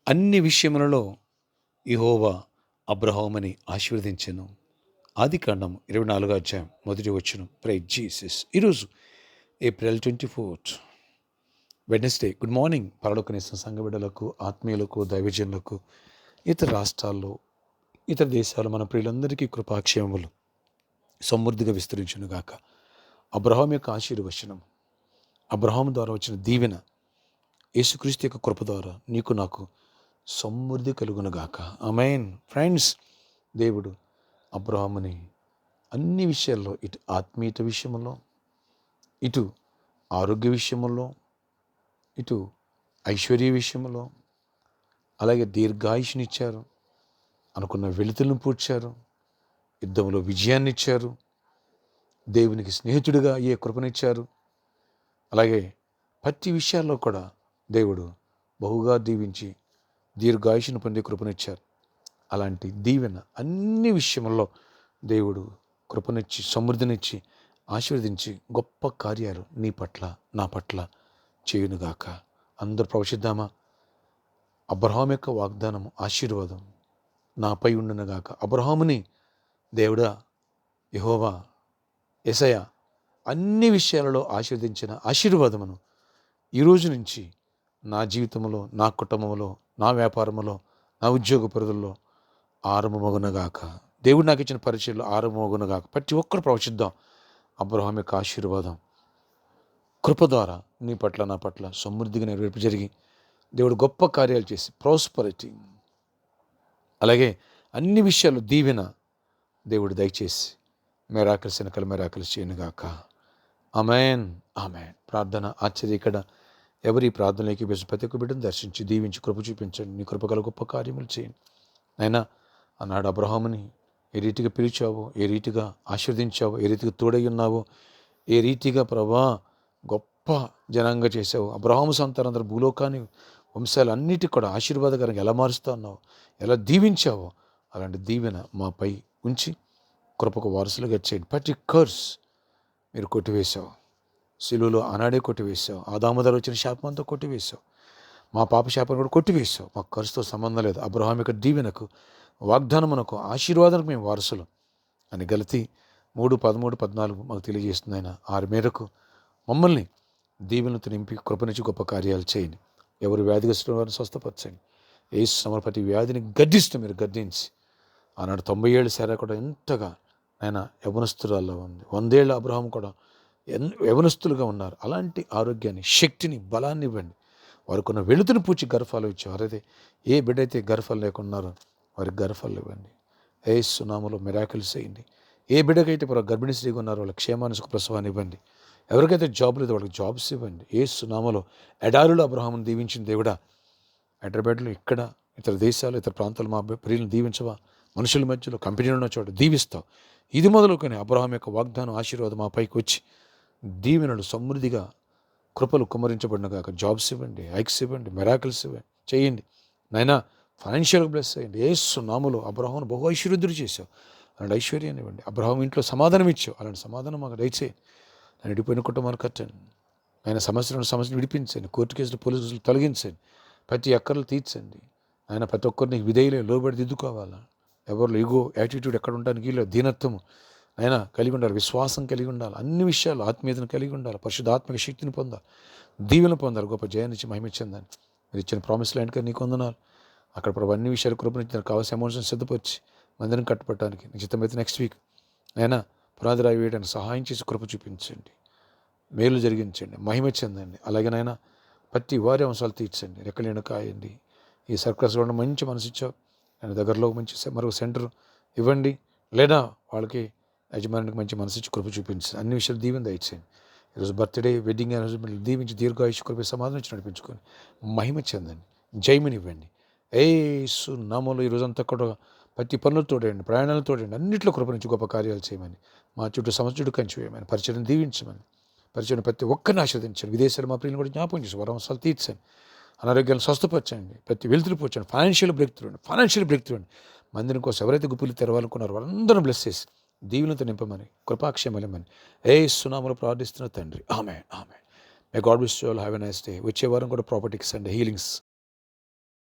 అన్ని విషయములలో యెహోవా అబ్రహాముని ఆశీర్వదించెను. ఆదికాండం 24వ అధ్యాయం 1వ వచనం. Praise Jesus. ఈరోజు ఏప్రిల్ 24 వెడ్నెస్డే. గుడ్ మార్నింగ్ పరలోకనేసిన సంఘ బిడ్డలకు, ఆత్మీయులకు, దైవజనులకు, ఇతర రాష్ట్రాల్లో, ఇతర దేశాలు మన ప్రియులందరికీ కృపాక్షేమములు సమృద్ధిగా విస్తరించును గాక. అబ్రహాం యొక్క ఆశీర్వచనం, అబ్రహాం ద్వారా వచ్చిన దీవెన, యేసుక్రీస్తు యొక్క కృప ద్వారా నీకు నాకు సమృద్ధి కలుగును గాక. ఆమేన్. ఫ్రెండ్స్, దేవుడు అబ్రహాముని అన్ని విషయాల్లో, ఇటు ఆత్మీయత విషయంలో, ఇటు ఆరోగ్య విషయంలో, ఇటు ఐశ్వర్య విషయంలో, అలాగే దీర్ఘాయుష్నిచ్చారు, అనుకున్న వెలుతులను పూడ్చారు, యుద్ధంలో విజయాన్ని ఇచ్చారు, దేవునికి స్నేహితుడిగా అయ్యే కృపనిచ్చారు. అలాగే ప్రతి విషయాల్లో కూడా దేవుడు బహుగా దీవించి దీర్ఘాయుషును పొందే కృపనిచ్చారు. అలాంటి దీవెన అన్ని విషయంలో దేవుడు కృపనిచ్చి, సమృద్ధినిచ్చి, ఆశీర్వదించి గొప్ప కార్యాలు నీ పట్ల, నా పట్ల చేయునుగాక. అందరూ ప్రవచిద్దామా? అబ్రహాం యొక్క వాగ్దానం, ఆశీర్వాదం నాపై ఉండునుగాక. అబ్రహాముని దేవుడా, యెహోవా, యేసయ్య అన్ని విషయాలలో ఆశీర్వదించిన ఆశీర్వాదమును ఈరోజు నుంచి నా జీవితంలో, నా కుటుంబంలో, నా వ్యాపారంలో, నా ఉద్యోగ పరిధుల్లో ఆరంభమగునగాక. దేవుడు నాకు ఇచ్చిన పరిచయంలో ఆరంభమగునగాక. ప్రతి ఒక్కరు ప్రవచిద్దాం. అబ్రహాం యొక్క ఆశీర్వాదం కృప ద్వారా నీ పట్ల, నా పట్ల సమృద్ధిగా నెరవేర్పు జరిగి దేవుడు గొప్ప కార్యాలు చేసి ప్రాస్పరిటీ, అలాగే అన్ని విషయాల్లో దీవెన దేవుడు దయచేసి మెరాకిల్స్ వెనకాల మెరాకిల్స్ చేయనుగాక. ఆమేన్, ఆమేన్. ప్రార్థన ఆశ్చర్య. ఇక్కడ ఎవరి ప్రార్థనలోకి వేసి ప్రతి ఒక్క బిడ్డను దర్శించి దీవించి కృప చూపించండి. నీ కృపగల గొప్ప కార్యములు చేయండి అయినా. అన్నాడు అబ్రహాముని ఏ రీతిగా పిలిచావో, ఏ రీతిగా ఆశీర్వదించావో, ఏ రీతిగా తోడై ఉన్నావో, ఏ రీతిగా ప్రభా గొప్ప జనాంగ చేసావు. అబ్రహాము సంతానందరూ భూలోకాన్ని, వంశాలన్నిటికీ కూడా ఆశీర్వాదకరంగా ఎలా మారుస్తూ ఉన్నావు, ఎలా దీవించావో అలాంటి దీవెన మాపై ఉంచి కృపకు వారసులుగా చేయండి. ప్రతి కర్స్ మీరు కొట్టివేశావు. శిలువలో ఆనాడే కొట్టివేశావు. ఆదాము ద్వారా వచ్చిన శాపం అంతా కొట్టివేశావు. మా పాప శాపం కూడా కొట్టివేశావు. మాకు ఖర్చుతో సంబంధం లేదు. అబ్రహాం యొక్క దీవెనకు, వాగ్దానమునకు, ఆశీర్వాదానికి మేము వారసులు అని గలతీ 3:13, 14 మాకు తెలియజేస్తుంది. ఆయన ఆరు మేరకు మమ్మల్ని దీవెనతో నింపి కృపనిచ్చి గొప్ప కార్యాలు చేయండి. ఎవరు వ్యాధిగ్రస్తుల వారిని స్వస్థపరచండి. యేసు నామమున ప్రతి వ్యాధిని గద్దిస్తూ మీరు గద్దించి, ఆనాడు 90 ఏళ్ళు శారా కూడా ఎంతగా ఆయన యవనస్తురాల్లో ఉంది. 100 ఏళ్ళ అబ్రహాం కూడా యవనస్తులుగా ఉన్నారు. అలాంటి ఆరోగ్యాన్ని, శక్తిని, బలాన్ని ఇవ్వండి. వారికి ఉన్న వెలుతుని పూచి గర్భాలు ఇచ్చేవారు. అయితే ఏ బిడ్డ అయితే గర్భాలు లేకున్నారో వారికి గర్భాలు ఇవ్వండి. యేసు నామములో మిరాకిల్స్ చేయండి. ఏ బిడ్డకైతే గర్భిణీ స్త్రీగా ఉన్నారో వాళ్ళకి క్షేమానికి ప్రసవాన్ని ఇవ్వండి. ఎవరికైతే జాబ్ లేదో వాళ్ళకి జాబ్స్ ఇవ్వండి. యేసు నామములో ఎడారులో అబ్రహామును దీవించిన దేవుడా, హైదరాబాద్లో, ఇక్కడ ఇతర దేశాలు, ఇతర ప్రాంతాలు మా ప్రియులను దీవించవా? మనుషుల మధ్యలో, కంపెనీలు ఉన్న చోట దీవిస్తావు. ఇది మొదలుకొని అబ్రహాం యొక్క వాగ్దానం, ఆశీర్వాదం మా పైకి వచ్చి దీవెనలు సమృద్ధిగా, కృపలు కుమ్మరించబడినగాక. జాబ్స్ ఇవ్వండి, హైక్స్ ఇవ్వండి, మెరాకిల్స్ ఇవ్వండి, చేయండి నాయనా. ఫైనాన్షియల్ బ్లెస్ అయ్యండి. యేసు నామములో అబ్రహామును బహు ఐశ్వర్యుద్ధుడు చేశావు. అలాంటి ఐశ్వర్యాన్ని ఇవ్వండి. అబ్రహాం ఇంట్లో సమాధానం ఇచ్చావు. అలాంటి సమాధానం మాకు దయచేయండి. నేను విడిపోయిన కుటుంబాన్ని కట్టండి. ఆయన సమస్యను విడిపించండి. కోర్టు కేసులు, పోలీసులు తొలగించండి. ప్రతి అక్కర్లు తీర్చండి. ఆయన ప్రతి ఒక్కరిని విధేయులే లోబడి దిద్దుకోవాలా. ఎవరిలో ఈగో, యాటిట్యూడ్ ఎక్కడ ఉండడానికి వీళ్ళు, దీనత్వము ఆయన కలిగి ఉండాలి. విశ్వాసం కలిగి ఉండాలి. అన్ని విషయాలు ఆత్మీయతను కలిగి ఉండాలి. పరిశుద్ధాత్మక శక్తిని పొందాలి. దీవెన పొందాలి. గొప్ప జయాన్నిచ్చి మహిమ చెందాలి. మీరు ఇచ్చిన ప్రామిస్ ల్యాండ్ కదా నీకు వందనాలు. అక్కడ ప్రభు అన్ని విషయాలు కృపనిచ్చి నాకు కావాల్సిన అమౌంట్స్ని సిద్ధపరిచి మందిరం కట్టబట్టడానికి నిశ్చితమైతే నెక్స్ట్ వీక్ అయినా పునాది రాయి వేయడానికి సహాయం చేసి కృప చూపించండి. మేలు జరిగించండి. మహిమ చెందండి. అలాగేనైనా ప్రతి వారి అంశాలు తీర్చండి. రెక్కలేను కాయండి. ఈ సర్కస్లో ఉన్న మంచి మనసు ఇచ్చావు. ఆయన దగ్గరలో మంచి మరొక సెంటర్ ఇవ్వండి. లేదా వాళ్ళకి యజమానికి మంచి మనసు ఇచ్చి కృప చూపించండి. అన్ని విషయాలు దీవెన దయచేయండి. ఈరోజు బర్త్డే, వెడ్డింగ్ యానివర్సరీ దీవించి దీర్ఘాయుష్ కృప సమాధానం ఇచ్చి నడిపించుకొని మహిమ చెందండి. జయమని ఇవ్వండి. యేసు నామములో ఈరోజంతా కూడా ప్రతి పనులు తోడండి, ప్రయాణాలు తోడండి, అన్నింటిలో కృప నుంచి గొప్ప కార్యాలు చేయమని, మా చుట్టూ సమస్యడు కంచి వేయమని, పరిచయం దీవించమని, పరిచయం ప్రతి ఒక్కరిని ఆశ్రదించండి. విదేశాలు మా ప్రియులను కూడా జ్ఞాపకం చేసి వారి అవసరాలు తీర్చండి. అనారోగ్యాలను స్వస్థపరచండి. ప్రతి వెలుతురు పోచండి. ఫైనాన్షియల్ బ్రేక్ త్రూ అండి. మందిరం కోసం ఎవరైతే గుప్పులు తెరవాలనుకున్నారో వాళ్ళందరూ బ్లెస్ చేసి దీవులతో నింపమని, కృపాక్షేమలమని యేసు నామములో ప్రార్థిస్తున్న తండ్రి. ఆమేన్, ఆమేన్. May God bless you all. Have a nice day. వచ్చే వారం కూడా ప్రాపర్టీకి సండే హీలింగ్స్